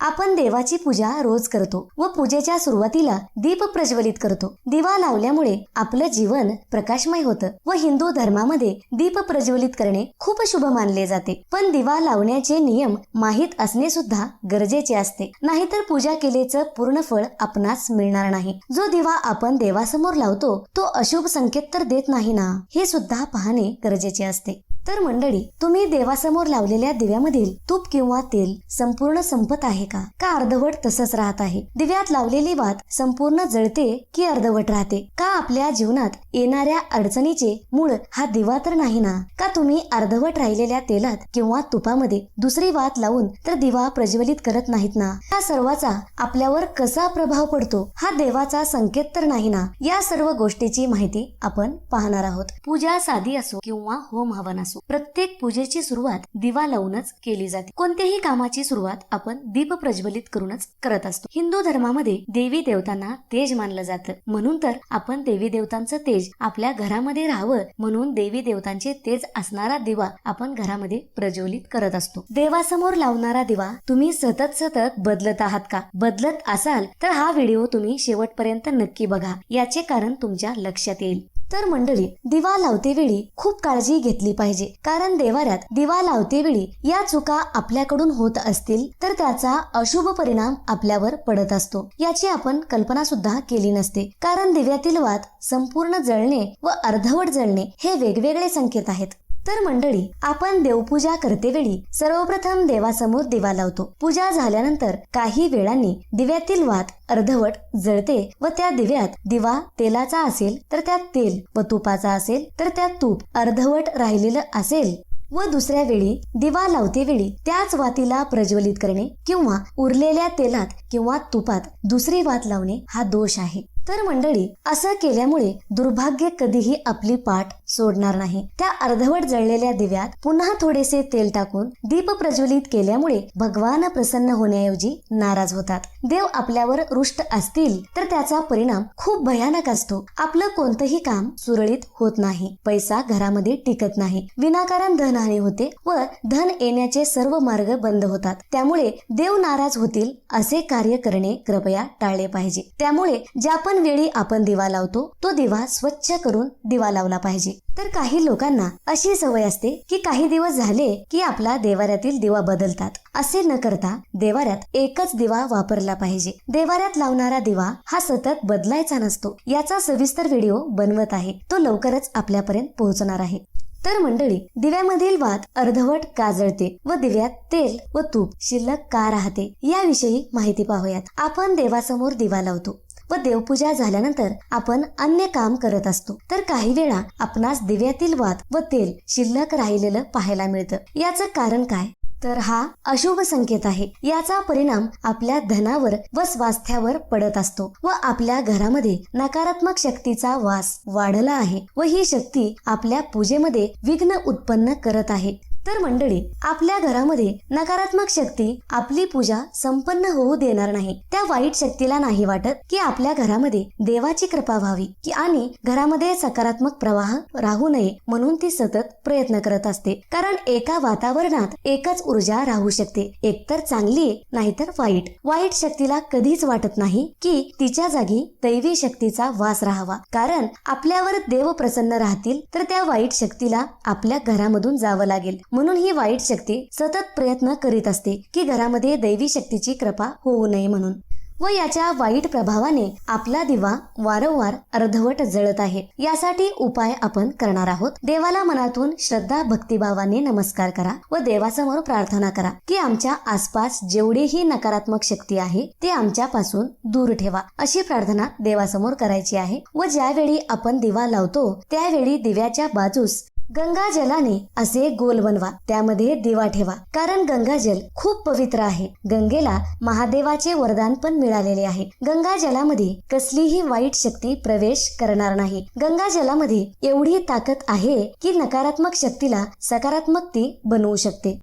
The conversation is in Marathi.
आपण देवाची पूजा रोज करतो व पूजेच्या सुरुवातीला दीप प्रज्वलित करतो। दिवा लावल्यामुळे आपलं जीवन प्रकाशमय होतं व हिंदू धर्मामध्ये दीप प्रज्वलित करणे खूप शुभ मानले जाते। पण दिवा लावण्याचे नियम माहित असणे सुद्धा गरजेचे असते, नाहीतर पूजा केल्याचं पूर्ण फळ आपणास मिळणार नाही। जो दिवा आपण देवासमोर लावतो तो अशुभ संकेत तर देत नाही ना, हे सुद्धा पाहणे गरजेचे असते। तर मंडळी, तुम्ही देवासमोर लावलेल्या दिव्यामधील तूप किंवा तेल संपूर्ण संपत आहे का अर्धवट तसंच राहत आहे? दिव्यात लावलेली वात संपूर्ण जळते की अर्धवट राहते? का आपल्या जीवनात येणाऱ्या अडचणीचे मूळ हा दिवा तर नाही ना? का तुम्ही अर्धवट राहिलेल्या तेलात किंवा तुपामध्ये दुसरी वात लावून तर दिवा प्रज्वलित करत नाहीत ना? या सर्वाचा आपल्यावर कसा प्रभाव पडतो हा देवाचा संकेत तर नाही ना? या सर्व गोष्टीची माहिती आपण पाहणार आहोत। पूजा साधी असो किंवा होम हवन असो, प्रत्येक पूजेची सुरुवात दिवा लावूनच केली जाते। कोणत्याही कामाची सुरुवात आपण दीप प्रज्वलित करूनच करत असतो। हिंदू धर्मामध्ये देवी देवतांना तेज मानलं जातं, म्हणून तर आपण देवी देवतांचं तेज आपल्या घरामध्ये राहावं म्हणून देवी देवतांचे तेज असणारा दिवा आपण घरामध्ये प्रज्वलित करत असतो। देवासमोर लावणारा दिवा तुम्ही सतत बदलत आहात का? बदलत असाल तर हा व्हिडिओ तुम्ही शेवटपर्यंत नक्की बघा, याचे कारण तुमच्या लक्षात येईल। तर मंडळी, दिवा लावते वेळी खूप काळजी घेतली पाहिजे, कारण देवाऱ्यात दिवा लावते वेळी या चुका आपल्याकडून होत असतील तर त्याचा अशुभ परिणाम आपल्यावर पडत असतो, याची आपण कल्पना सुद्धा केली नसते। कारण दिव्यातील वात संपूर्ण जळणे व अर्धवट जळणे हे वेगवेगळे संकेत आहेत। तर मंडळी, आपण देवपूजा करते वेळी सर्वप्रथम देवासमोर दिवा लावतो। पूजा झाल्यानंतर काही वेळांनी दिव्यातील वात अर्धवट जळते व त्या दिव्यात दिवा तेलाचा असेल तर त्यात तेल व तुपाचा असेल तर त्यात तूप अर्धवट राहिलेलं असेल व दुसऱ्या वेळी दिवा लावते वेळी त्याच वातीला प्रज्वलित करणे किंवा उरलेल्या तेलात किंवा तुपात दुसरी वात लावणे हा दोष आहे। तर मंडळी, असं केल्यामुळे दुर्भाग्य कधीही आपली पाठ सोडणार नाही। त्या अर्धवट जळलेल्या दिव्यात पुन्हा थोडेसे तेल टाकून दीप प्रज्वलित केल्यामुळे भगवान प्रसन्न होण्याऐवजी नाराज होतात। देव आपल्यावर रुष्ट असतील तर त्याचा परिणाम खूप भयानक असतो। आपलं कोणतंही काम सुरळीत होत नाही, पैसा घरामध्ये टिकत नाही, विनाकारण धनहानी होते व धन येण्याचे सर्व मार्ग बंद होतात। त्यामुळे देव नाराज होतील असे कार्य करणे कृपया टाळले पाहिजे। त्यामुळे ज्या पण वेळी आपण दिवा लावतो तो दिवा स्वच्छ करून दिवा लावला पाहिजे। तर काही लोकांना अशी सवय असते की काही दिवस झाले की आपला देवाऱ्यातील दिवा बदलतात। असे न करता देवाऱ्यात एकच दिवा वापरला पाहिजे। देवाऱ्यात लावणारा दिवा हा सतत बदलायचा नसतो, याचा सविस्तर व्हिडिओ बनवत आहे, तो लवकरच आपल्यापर्यंत पोहोचणार आहे। तर मंडळी, दिव्यामधील वात अर्धवट का जळते व दिव्यात तेल व तूप शिल्लक का राहते याविषयी माहिती पाहूयात। आपण देवासमोर दिवा लावतो व देवपूजा झाल्यानंतर आपण अन्य काम करत असतो, तर काही वेळा आपणास दिव्यातील वात व तेल शिल्लक राहिलेलं पाहायला मिळतं। याचं कारण काय? तर हा अशुभ संकेत आहे। याचा परिणाम आपल्या धनावर व स्वास्थ्यावर पडत असतो व आपल्या घरामध्ये नकारात्मक शक्तीचा वास वाढला आहे व ही शक्ती आपल्या पूजेमध्ये विघ्न उत्पन्न करत आहे। तर मंडळी, आपल्या घरामध्ये नकारात्मक शक्ती आपली पूजा संपन्न होऊ देणार नाही। त्या वाईट शक्तीला नाही वाटत की आपल्या घरामध्ये देवाची कृपा व्हावी की आणि घरामध्ये सकारात्मक प्रवाह राहू नये, म्हणून ती सतत प्रयत्न करत असते। कारण एका वातावरणात एकच ऊर्जा राहू शकते, एकतर चांगली नाहीतर वाईट। वाईट शक्तीला कधीच वाटत नाही की तिच्या जागी दैवी शक्तीचा वास राहावा, कारण आपल्यावर देव प्रसन्न राहतील तर त्या वाईट शक्तीला आपल्या घरामधून जावं लागेल। म्हणून ही वाईट शक्ती सतत प्रयत्न करीत असते की घरामध्ये दैवी शक्तीची कृपा होऊ नये म्हणून, व याच्या वाईट प्रभावाने आपला दिवा वारंवार अर्धवट जळत आहे। यासाठी उपाय आपण करणार आहोत। देवाला मनातून श्रद्धा भक्तिभावाने नमस्कार करा व देवासमोर प्रार्थना करा की आमच्या आसपास जेवढीही नकारात्मक शक्ती आहे ते आमच्यापासून दूर ठेवा, अशी प्रार्थना देवासमोर करायची आहे। व ज्यावेळी आपण दिवा लावतो त्यावेळी दिव्याच्या बाजूस गंगाजलाने असे गोल बनवा, त्यामध्ये दिवा ठेवा, कारण गंगाजल खूप पवित्र आहे। गंगेला महादेवाचे वरदान पण मिळालेले आहे। गंगाजलामध्ये कसलीही वाईट शक्ती प्रवेश करणार नाही। गंगाजलामध्ये एवढी ताकद आहे की नकारात्मक शक्तीला सकारात्मक ती बनवू शकते।